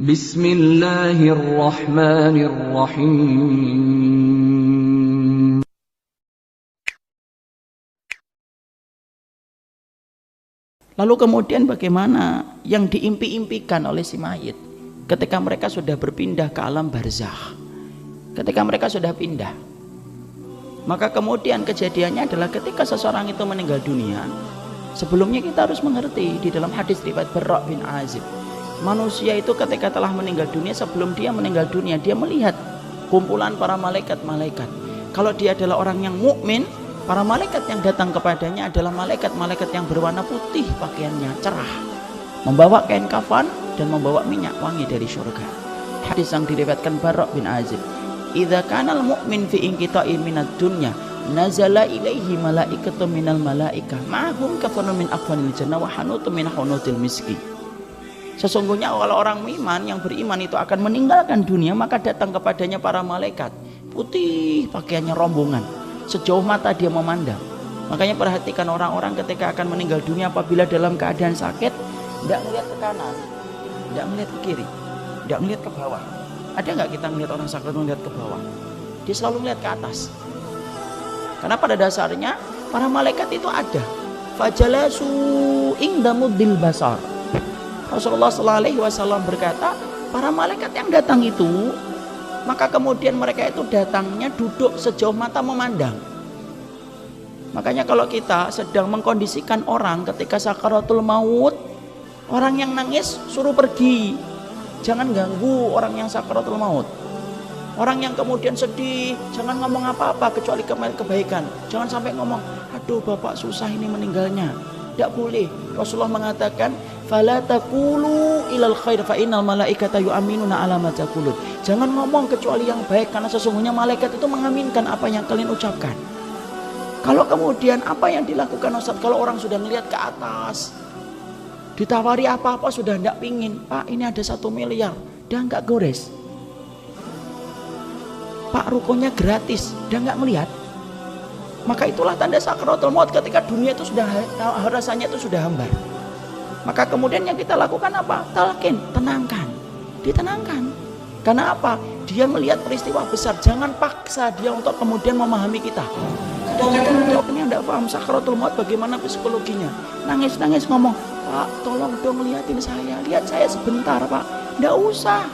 Bismillahirrahmanirrahim. Lalu kemudian bagaimana yang diimpi-impikan oleh si mayit ketika mereka sudah berpindah ke alam barzakh. Ketika mereka sudah pindah, maka kemudian kejadiannya adalah ketika seseorang itu meninggal dunia, sebelumnya kita harus mengerti di dalam hadis riwayat Barra bin Azib, manusia itu ketika telah meninggal dunia, sebelum dia meninggal dunia, dia melihat kumpulan para malaikat-malaikat. Kalau dia adalah orang yang mukmin, para malaikat yang datang kepadanya adalah malaikat-malaikat yang berwarna putih, pakaiannya cerah, membawa kain kafan dan membawa minyak wangi dari surga. Hadis yang diriwayatkan Barra bin Azib, idza kanal mu'min fi inqita'i minad dunya nazala ilaihi malaikatu minal malaikah ma'hum kafanun min akfanil jannah wa hanutun min hunutil miski. Sesungguhnya kalau orang iman yang beriman itu akan meninggalkan dunia, maka datang kepadanya para malaikat putih, pakaiannya rombongan, sejauh mata dia memandang. Makanya perhatikan orang-orang ketika akan meninggal dunia, apabila dalam keadaan sakit, tidak melihat ke kanan, tidak melihat ke kiri, tidak melihat ke bawah. Ada nggak kita melihat orang sakit melihat ke bawah? Dia selalu melihat ke atas. Karena pada dasarnya para malaikat itu ada. Fajalasu indamuddil basar. Rasulullah SAW berkata, para malaikat yang datang itu, maka kemudian mereka itu datangnya duduk sejauh mata memandang. Makanya kalau kita sedang mengkondisikan orang ketika sakaratul maut, orang yang nangis suruh pergi, jangan ganggu orang yang sakaratul maut. Orang yang kemudian sedih, jangan ngomong apa-apa kecuali kebaikan. Jangan sampai ngomong, aduh bapak susah ini meninggalnya. Tidak boleh. Rasulullah mengatakan, fala taqulu ilal khair fa innal malaikata yu'minuna ala ma taqulun. Jangan ngomong kecuali yang baik, karena sesungguhnya malaikat itu mengaminkan apa yang kalian ucapkan. Kalau kemudian apa yang dilakukan Ustaz, kalau orang sudah melihat ke atas, ditawari apa-apa sudah tidak pingin, Pak ini ada 1 miliar, dia nggak gores. Pak rukonya gratis, dia nggak melihat. Maka itulah tanda sakaratul maut, ketika dunia itu sudah rasanya itu sudah hambar. Maka kemudian yang kita lakukan apa? Talqin, tenangkan, ditenangkan. Karena apa? Dia melihat peristiwa besar, jangan paksa dia untuk kemudian memahami kita. Kadang-kadang orang yang tidak paham sakaratul maut bagaimana psikologinya, nangis-nangis ngomong, Pak tolong dong liatin saya, lihat saya sebentar Pak. Tidak usah.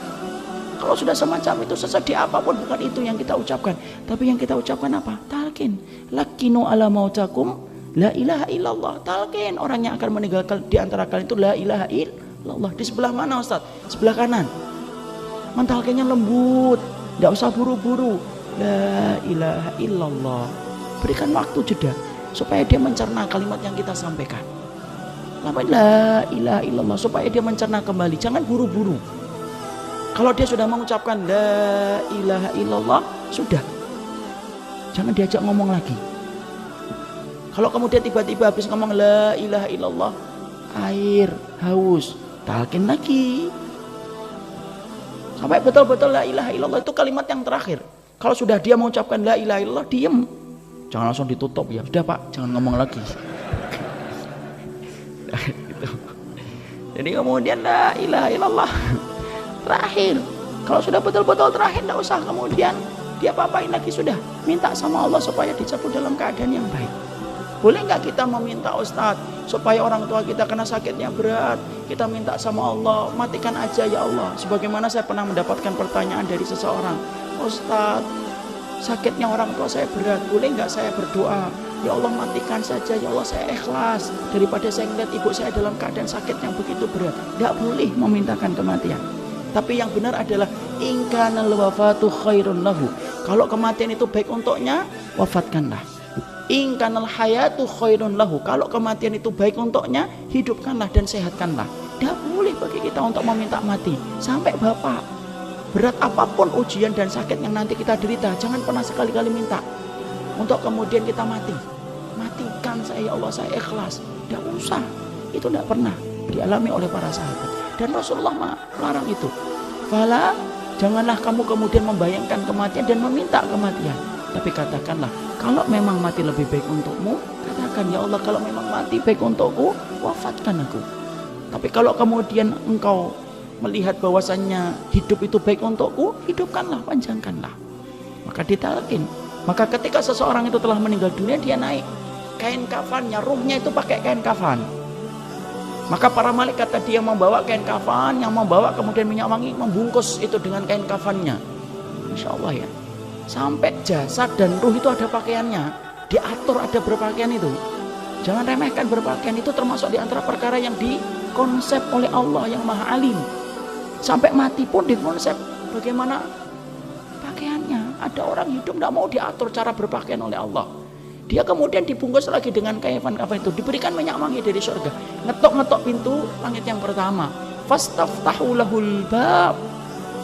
Kalau sudah semacam itu, sesedih apapun, bukan itu yang kita ucapkan. Tapi yang kita ucapkan apa? Talqin, lakinu ala mautakum la ilaha illallah. Talqin, orang yang akan meninggalkan di antara kalian itu la ilaha illallah. Di sebelah mana Ustaz? Sebelah kanan. Mentalkinnya lembut, tidak usah buru-buru. La ilaha illallah. Berikan waktu jeda supaya dia mencerna kalimat yang kita sampaikan. La ilaha illallah, supaya dia mencerna kembali. Jangan buru-buru. Kalau dia sudah mengucapkan la ilaha illallah, sudah. Jangan diajak ngomong lagi. Kalau kemudian tiba-tiba habis ngomong la ilaha illallah, air, haus, talqin lagi. Sampai betul-betul la ilaha illallah itu kalimat yang terakhir. Kalau sudah dia mengucapkan la ilaha illallah, diem. Jangan langsung ditutup ya. Sudah Pak, jangan ngomong lagi. Jadi kemudian la ilaha illallah terakhir. Kalau sudah betul-betul terakhir, tidak usah kemudian dia apa-apain lagi, sudah. Minta sama Allah supaya dijemput dalam keadaan yang baik. Boleh nggak kita meminta Ustadz supaya orang tua kita kena sakitnya berat, kita minta sama Allah, matikan aja ya Allah. Sebagaimana saya pernah mendapatkan pertanyaan dari seseorang, Ustadz sakitnya orang tua saya berat, boleh nggak saya berdoa, ya Allah matikan saja ya Allah, saya ikhlas daripada saya melihat ibu saya dalam keadaan sakit yang begitu berat. Tidak boleh memintakan kematian. Tapi yang benar adalah in kanal wafatu khairun lahu. Kalau kematian itu baik untuknya, wafatkanlah. In kanal hayatu khairun lahu. Kalau kematian itu baik untuknya, hidupkanlah dan sehatkanlah. Tidak boleh bagi kita untuk meminta mati. Sampai Bapak, berat apapun ujian dan sakit yang nanti kita derita, jangan pernah sekali-kali minta untuk kemudian kita mati. Matikan saya ya Allah, saya ikhlas. Tidak usah. Itu tidak pernah dialami oleh para sahabat. Dan Rasulullah melarang itu. Fala, janganlah kamu kemudian membayangkan kematian dan meminta kematian. Tapi katakanlah, kalau memang mati lebih baik untukmu, katakan ya Allah, kalau memang mati baik untukku, wafatkan aku. Tapi kalau kemudian engkau melihat bahwasannya hidup itu baik untukku, hidupkanlah, panjangkanlah. Maka ditalkin. Maka ketika seseorang itu telah meninggal dunia, dia naik kain kafannya, ruhnya itu pakai kain kafan. Maka para malaikat tadi yang membawa kain kafan, yang membawa kemudian minyak wangi, membungkus itu dengan kain kafannya. Masya Allah ya. Sampai jasad dan ruh itu ada pakaiannya, diatur, ada berpakaian itu. Jangan remehkan berpakaian, itu termasuk di antara perkara yang dikonsep oleh Allah yang Maha Alim. Sampai mati pun dikonsep bagaimana pakaiannya. Ada orang hidup tidak mau diatur cara berpakaian oleh Allah. Dia kemudian dibungkus lagi dengan kafan itu, diberikan minyak wangi dari surga. Ngetok-ngetok pintu langit yang pertama. Fastaftahu lahul bab.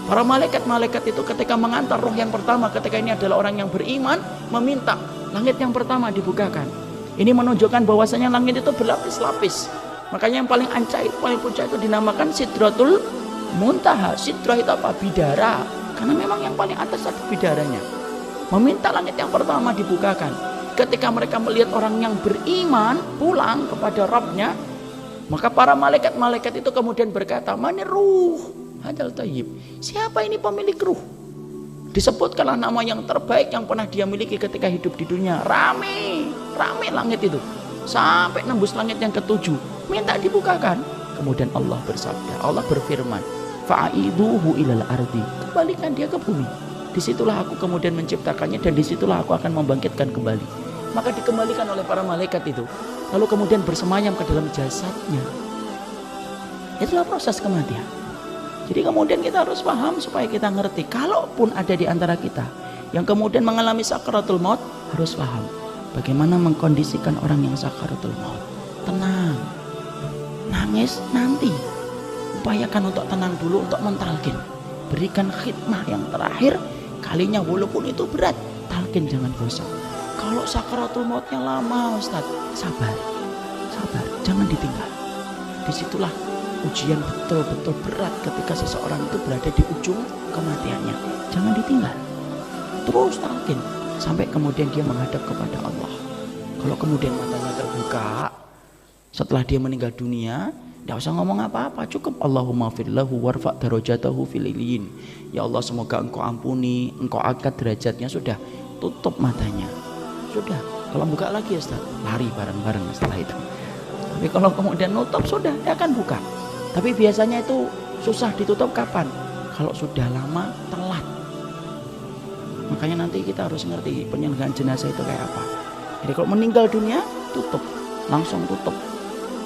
Para malaikat-malaikat itu ketika mengantar roh yang pertama, ketika ini adalah orang yang beriman, meminta langit yang pertama dibukakan. Ini menunjukkan bahwasanya langit itu berlapis-lapis. Makanya yang paling ancai, paling puncak itu dinamakan Sidratul Muntaha. Sidrah itu apa? Bidara. Karena memang yang paling atas ada bidaranya. Meminta langit yang pertama dibukakan. Ketika mereka melihat orang yang beriman pulang kepada Rabbnya, maka para malaikat-malaikat itu kemudian berkata, "Mani ruh hadal tayyib." Siapa ini pemilik ruh? Disebutkanlah nama yang terbaik yang pernah dia miliki ketika hidup di dunia. Rame langit itu sampai nembus langit yang ketujuh, minta dibukakan. Kemudian Allah bersabda, Allah berfirman, "Fa'iduhu ilal ardi." Kembalikan dia ke bumi. Disitulah aku kemudian menciptakannya dan disitulah aku akan membangkitkan kembali. Maka dikembalikan oleh para malaikat itu, lalu kemudian bersemayam ke dalam jasadnya. Itulah proses kematian. Jadi kemudian kita harus paham supaya kita ngerti. Kalaupun ada di antara kita yang kemudian mengalami sakaratul maut, harus paham bagaimana mengkondisikan orang yang sakaratul maut. Tenang, nangis nanti. Upayakan untuk tenang dulu, untuk mentalkin. Berikan khidmah yang terakhir kalinya, walaupun itu berat, talkin, jangan bosan. Kalau sakaratul mautnya lama, Ustaz, sabar, jangan ditinggal. Disitulah ujian betul-betul berat ketika seseorang itu berada di ujung kematiannya. Jangan ditinggal, terus talkin sampai kemudian dia menghadap kepada Allah. Kalau kemudian matanya terbuka setelah dia meninggal dunia, tidak usah ngomong apa-apa, cukup Allahumma firlahu warfa' darajatahu fil illiyin. Ya Allah, semoga engkau ampuni, engkau angkat derajatnya. Sudah, tutup matanya. Sudah, kalau buka lagi ya Ustaz, lari bareng-bareng setelah itu. Tapi kalau kemudian nutup, sudah, dia akan buka. Tapi biasanya itu susah ditutup kapan? Kalau sudah lama, telat. Makanya nanti kita harus ngerti penyelenggaraan jenazah itu kayak apa. Jadi kalau meninggal dunia, tutup, langsung tutup.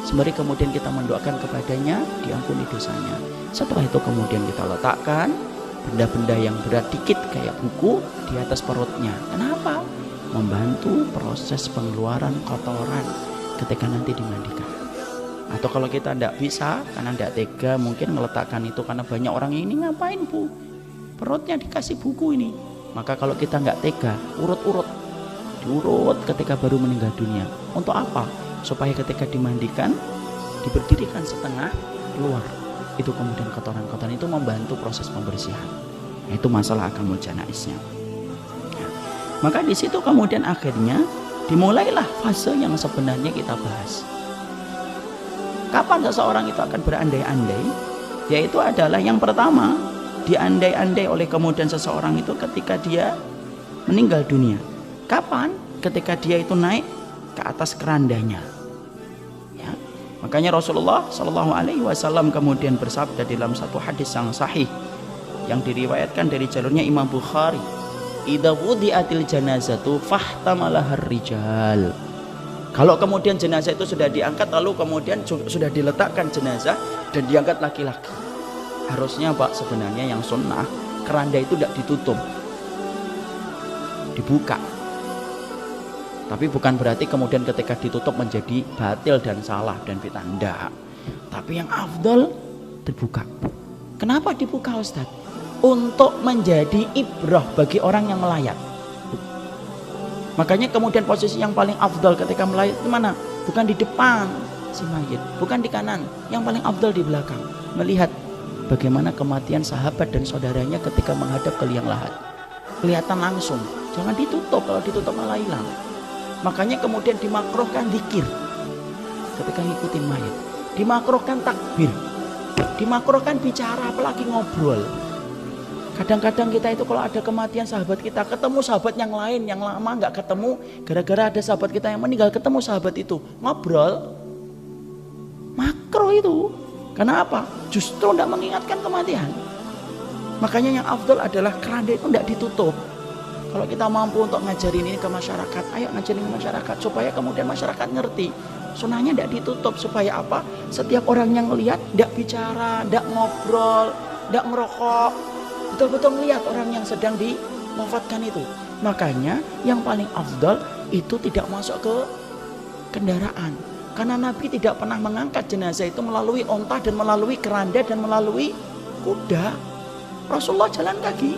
Sembari kemudian kita mendoakan kepadanya, diampuni dosanya. Setelah itu kemudian kita letakkan benda-benda yang berat dikit kayak buku di atas perutnya. Kenapa? Membantu proses pengeluaran kotoran ketika nanti dimandikan. Atau kalau kita tidak bisa karena tidak tega mungkin meletakkan itu karena banyak orang ini, ngapain Bu? Perutnya dikasih buku ini. Maka kalau kita nggak tega, diurut ketika baru meninggal dunia. Untuk apa? Supaya ketika dimandikan, diberdirikan setengah keluar. Itu kemudian kotoran-kotoran itu membantu proses pembersihan. Itu masalah akamul janaisnya. Maka di situ kemudian akhirnya dimulailah fase yang sebenarnya kita bahas. Kapan seseorang itu akan berandai-andai? Yaitu adalah yang pertama, diandai-andai oleh kemudian seseorang itu ketika dia meninggal dunia. Kapan? Ketika dia itu naik ke atas kerandanya. Ya. Makanya Rasulullah Shallallahu Alaihi Wasallam kemudian bersabda dalam satu hadis yang sahih yang diriwayatkan dari jalurnya Imam Bukhari, "Idza wudi'atil janazatu fahtamalahar rijal." Kalau kemudian jenazah itu sudah diangkat, lalu kemudian sudah diletakkan jenazah dan diangkat laki-laki. Harusnya Pak, sebenarnya yang sunnah keranda itu tidak ditutup, dibuka. Tapi bukan berarti kemudian ketika ditutup menjadi batil dan salah dan bid'ah. Tidak. Tapi yang afdal terbuka. Kenapa dibuka Ustaz? Untuk menjadi ibrah bagi orang yang melayat. Makanya kemudian posisi yang paling afdal ketika melayat di mana? Bukan di depan si mayit, bukan di kanan. Yang paling afdal di belakang. Melihat bagaimana kematian sahabat dan saudaranya ketika menghadap ke liang lahat. Kelihatan langsung. Jangan ditutup, kalau ditutup malah hilang. Makanya kemudian dimakruhkan zikir ketika ngikutin mayat, dimakruhkan takbir Dimakruhkan bicara, apalagi ngobrol. Kadang-kadang kita itu kalau ada kematian sahabat kita, ketemu sahabat yang lain yang lama nggak ketemu, gara-gara ada sahabat kita yang meninggal, ketemu sahabat itu, ngobrol. Makruh itu. Karena apa? Justru tidak mengingatkan kematian. Makanya yang afdal adalah keranda itu tidak ditutup. Kalau kita mampu untuk ngajarin ini ke masyarakat, ayo ngajarin ke masyarakat supaya kemudian masyarakat ngerti. Sunnahnya tidak ditutup supaya apa? Setiap orang yang melihat tidak bicara, tidak ngobrol, tidak ngerokok, betul-betul melihat orang yang sedang diwafatkan itu. Makanya yang paling afdal itu tidak masuk ke kendaraan. Karena Nabi tidak pernah mengangkat jenazah itu melalui onta dan melalui keranda dan melalui kuda. Rasulullah jalan kaki.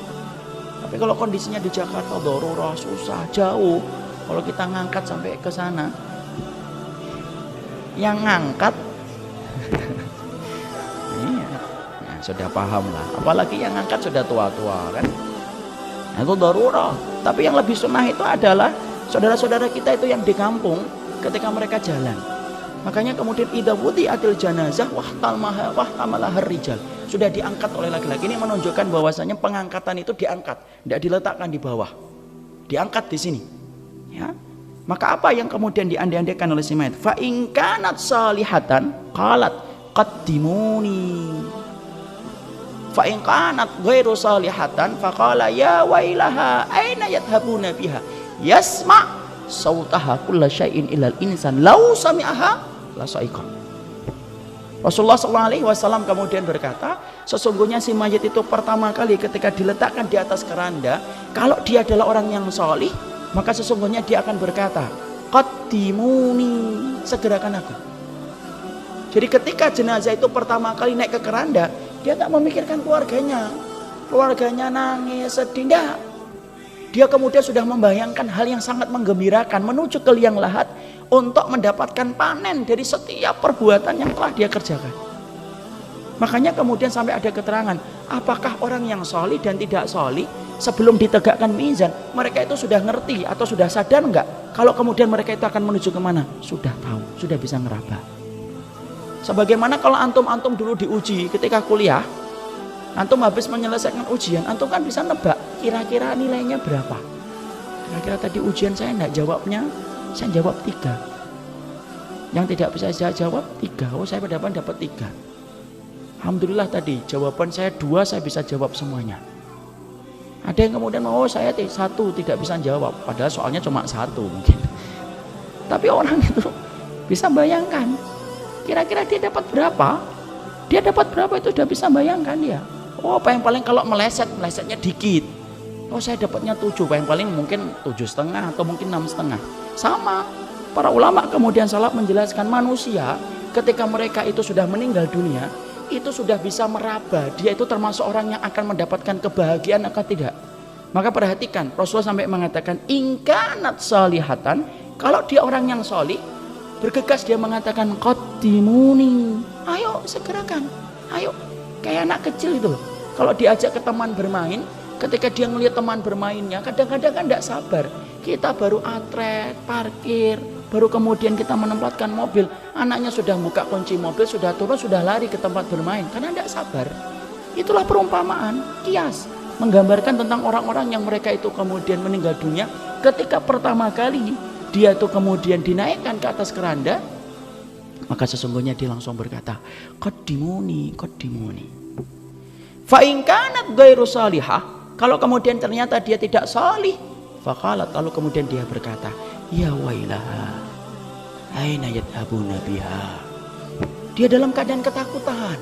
Tapi kalau kondisinya di Jakarta darurat, susah, jauh. Kalau kita ngangkat sampai ke sana, yang ngangkat iya, nah, sudah paham lah. Apalagi yang ngangkat sudah tua-tua kan. Nah, itu darurat. Tapi yang lebih sunnah itu adalah saudara-saudara kita itu yang di kampung ketika mereka jalan. Makanya kemudian idza wudi'atil janazah wahtamalah rijal. Sudah diangkat oleh laki-laki. Ini menunjukkan bahwasanya pengangkatan itu diangkat, tidak diletakkan di bawah. Diangkat di sini. Ya. Maka apa yang kemudian diandai-andaikan oleh si mayit? Fa in kanat salihatan qalat qaddimuni. Fa in kanat ghairu salihatan faqala ya wailaha aina yadhhabuna biha yasma' sautaha kulla syai'in ilal insan law sami'aha la sa'iqa. Rasulullah SAW kemudian berkata, sesungguhnya si mayit itu pertama kali ketika diletakkan di atas keranda, kalau dia adalah orang yang solih, maka sesungguhnya dia akan berkata, qaddimuni, segerakan aku. Jadi ketika jenazah itu pertama kali naik ke keranda, dia tak memikirkan keluarganya. Keluarganya nangis, sedih, enggak. Dia kemudian sudah membayangkan hal yang sangat menggembirakan menuju ke liang lahat untuk mendapatkan panen dari setiap perbuatan yang telah dia kerjakan. Makanya kemudian sampai ada keterangan, apakah orang yang solih dan tidak solih sebelum ditegakkan mizan, mereka itu sudah ngerti atau sudah sadar enggak? Kalau kemudian mereka itu akan menuju kemana? Sudah tahu, sudah bisa ngeraba. Sebagaimana kalau antum dulu diuji ketika kuliah, antum habis menyelesaikan ujian, antum kan bisa nebak kira-kira nilainya berapa. Kira-kira tadi ujian saya enggak jawabnya, saya jawab 3. Yang tidak bisa saya jawab 3. Oh, saya dapat 3. Alhamdulillah tadi jawaban saya 2, saya bisa jawab semuanya. Ada yang kemudian oh saya 1 tidak bisa jawab, padahal soalnya cuma 1 mungkin. Tapi orang itu bisa bayangkan kira-kira dia dapat berapa. Dia dapat berapa itu sudah bisa bayangkan dia. Oh, paling kalau melesetnya dikit. Oh, saya dapatnya 7, paling mungkin 7,5 atau mungkin 6,5. Sama, para ulama kemudian salaf menjelaskan manusia ketika mereka itu sudah meninggal dunia, itu sudah bisa meraba, dia itu termasuk orang yang akan mendapatkan kebahagiaan atau tidak. Maka perhatikan, Rasulullah sampai mengatakan ingkanat salihatan, kalau dia orang yang solih, bergegas dia mengatakan qaddimuni, ayo segerakan, ayo. Kayak anak kecil itu loh, kalau diajak ke teman bermain, ketika dia melihat teman bermainnya, kadang-kadang kan tidak sabar. Kita baru atret, parkir, baru kemudian kita menempatkan mobil, anaknya sudah buka kunci mobil, sudah turun, sudah lari ke tempat bermain, karena tidak sabar. Itulah perumpamaan, kias, menggambarkan tentang orang-orang yang mereka itu kemudian meninggal dunia, ketika pertama kali dia itu kemudian dinaikkan ke atas keranda, maka sesungguhnya dia langsung berkata, qaddimuni, qaddimuni. Fa in kanat ghairu salihah, kalau kemudian ternyata dia tidak salih, faqalat, lalu kemudian dia berkata, ya wailaha aina yadhabuna biha. Dia dalam keadaan ketakutan.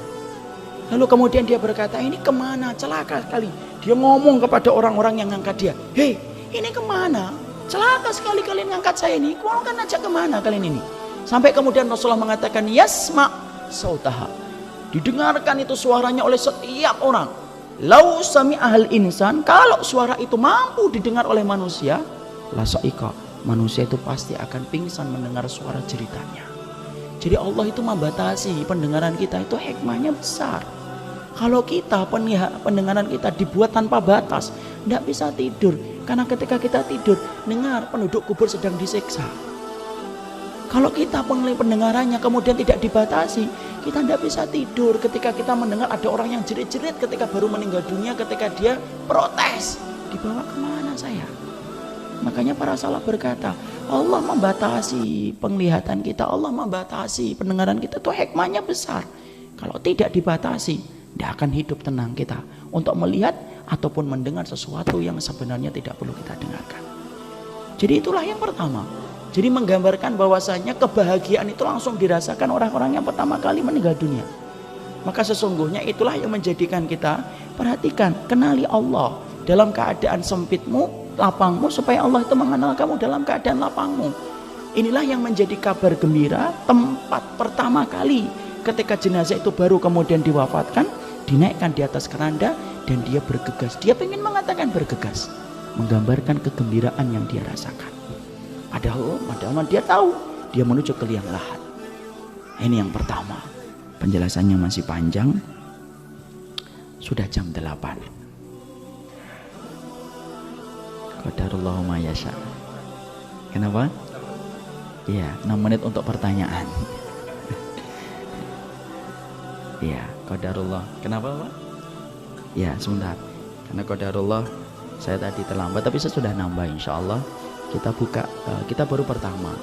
Lalu kemudian dia berkata, ini kemana? Celaka sekali. Dia ngomong kepada orang-orang yang ngangkat dia, hei, ini kemana? Celaka sekali kalian ngangkat saya ini. Kau kan ajak kemana kalian ini? Sampai kemudian Rasulullah mengatakan, yasma sautaha, didengarkan itu suaranya oleh setiap orang. Lau sami ahal insan, kalau suara itu mampu didengar oleh manusia, la sa'iqa, manusia itu pasti akan pingsan mendengar suara jeritanya. Jadi Allah itu membatasi pendengaran kita, itu hikmahnya besar. Kalau kita pendengaran kita dibuat tanpa batas, tidak bisa tidur, karena ketika kita tidur dengar penduduk kubur sedang disiksa. Kalau kita pendengarannya kemudian tidak dibatasi, Kita tidak bisa tidur ketika kita mendengar ada orang yang jerit-jerit ketika baru meninggal dunia, ketika dia protes. Dibawa kemana saya? Makanya para salaf berkata, Allah membatasi penglihatan kita, Allah membatasi pendengaran kita, itu hikmahnya besar. Kalau tidak dibatasi, tidak akan hidup tenang kita untuk melihat ataupun mendengar sesuatu yang sebenarnya tidak perlu kita dengarkan. Jadi itulah yang pertama. Jadi menggambarkan bahwasanya kebahagiaan itu langsung dirasakan orang-orang yang pertama kali meninggal dunia. Maka sesungguhnya itulah yang menjadikan kita perhatikan, kenali Allah dalam keadaan sempitmu, lapangmu, supaya Allah itu mengenal kamu dalam keadaan lapangmu. Inilah yang menjadi kabar gembira tempat pertama kali ketika jenazah itu baru kemudian diwafatkan, dinaikkan di atas keranda dan dia bergegas. Dia ingin mengatakan bergegas, menggambarkan kegembiraan yang dia rasakan. Padahal dia tahu dia menuju ke liang lahat. Ini yang pertama. Penjelasannya masih panjang. Sudah jam 8. Qadarullahu ma yasha. Kenapa? Iya, 6 menit untuk pertanyaan. Iya, qadarullah. Kenapa, Pak? Ya, sebentar. Karena qadarullah saya tadi terlambat, tapi saya sudah nambah, insyaallah. Kita buka, kita baru pertama.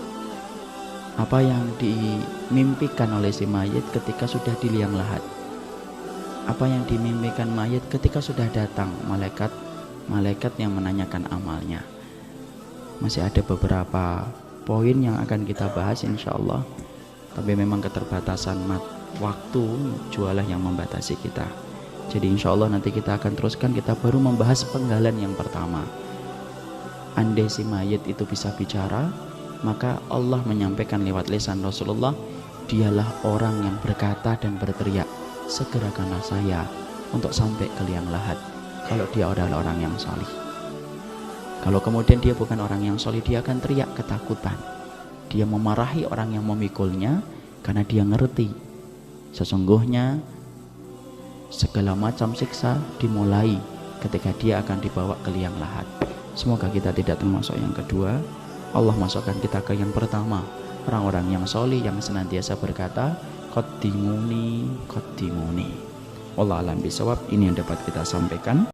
Apa yang dimimpikan oleh si mayit ketika sudah di liang lahat? Apa yang dimimpikan mayit ketika sudah datang malaikat yang menanyakan amalnya? Masih ada beberapa poin yang akan kita bahas insyaallah. Tapi memang keterbatasan waktu jualah yang membatasi kita. Jadi insyaallah nanti kita akan teruskan. Kita baru membahas penggalan yang pertama. Andai si mayit itu bisa bicara, maka Allah menyampaikan lewat lisan Rasulullah, dialah orang yang berkata dan berteriak, segerakanlah saya untuk sampai ke liang lahat, kalau dia adalah orang yang salih. Kalau kemudian dia bukan orang yang salih, dia akan teriak ketakutan. Dia memarahi orang yang memikulnya karena dia ngerti sesungguhnya segala macam siksa dimulai ketika dia akan dibawa ke liang lahat. Semoga kita tidak termasuk yang kedua. Allah masukkan kita ke yang pertama, orang-orang yang solih yang senantiasa berkata qaddimuni qaddimuni. Wallahu a'lam bishawab. Ini yang dapat kita sampaikan.